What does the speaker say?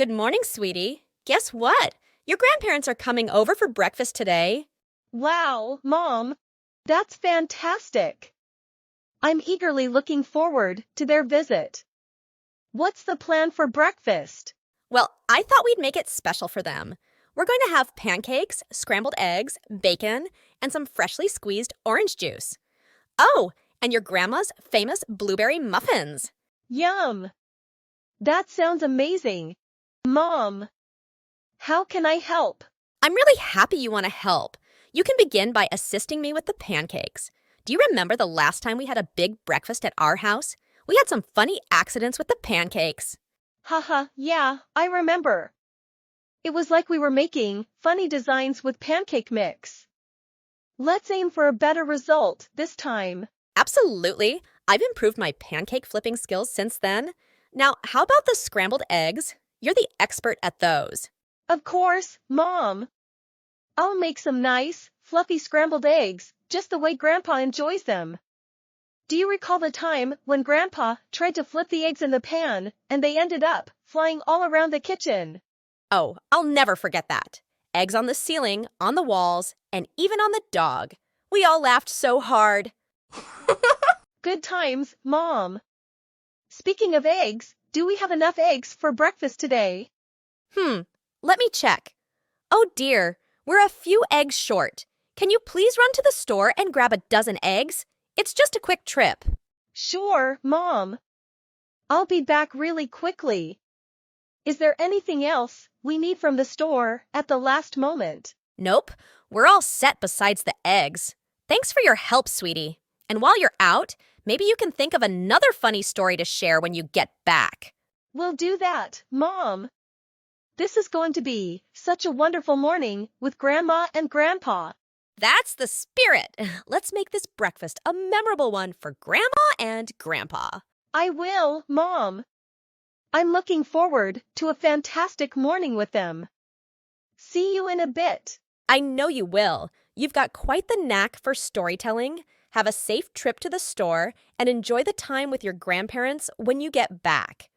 Good morning, sweetie. Guess what? Your grandparents are coming over for breakfast today. Wow, Mom, that's fantastic. I'm eagerly looking forward to their visit. What's the plan for breakfast? Well, I thought we'd make it special for them. We're going to have pancakes, scrambled eggs, bacon, and some freshly squeezed orange juice. Oh, and your grandma's famous blueberry muffins. Yum! That sounds amazing. Mom, how can I help? I'm really happy you want to help. You can begin by assisting me with the pancakes. Do you remember the last time we had a big breakfast at our house? We had some funny accidents with the pancakes. Haha, yeah, I remember. It was like we were making funny designs with pancake mix. Let's aim for a better result this time. Absolutely. I've improved my pancake flipping skills since then. Now, how about the scrambled eggs? You're the expert at those. Of course, Mom. I'll make some nice, fluffy scrambled eggs, just the way Grandpa enjoys them. Do you recall the time when Grandpa tried to flip the eggs in the pan, and they ended up flying all around the kitchen? Oh, I'll never forget that. Eggs on the ceiling, on the walls, and even on the dog. We all laughed so hard. Good times, Mom. Speaking of eggs, do we have enough eggs for breakfast today? Let me check. Oh dear, we're a few eggs short. Can you please run to the store and grab a dozen eggs? It's just a quick trip. Sure, Mom. I'll be back really quickly. Is there anything else we need from the store at the last moment? Nope, we're all set besides the eggs. Thanks for your help, sweetie. And while you're out, maybe you can think of another funny story to share when you get back. We'll do that, Mom. This is going to be such a wonderful morning with Grandma and Grandpa. That's the spirit. Let's make this breakfast a memorable one for Grandma and Grandpa. I will, Mom. I'm looking forward to a fantastic morning with them. See you in a bit. I know you will. You've got quite the knack for storytelling. Have a safe trip to the store and enjoy the time with your grandparents when you get back.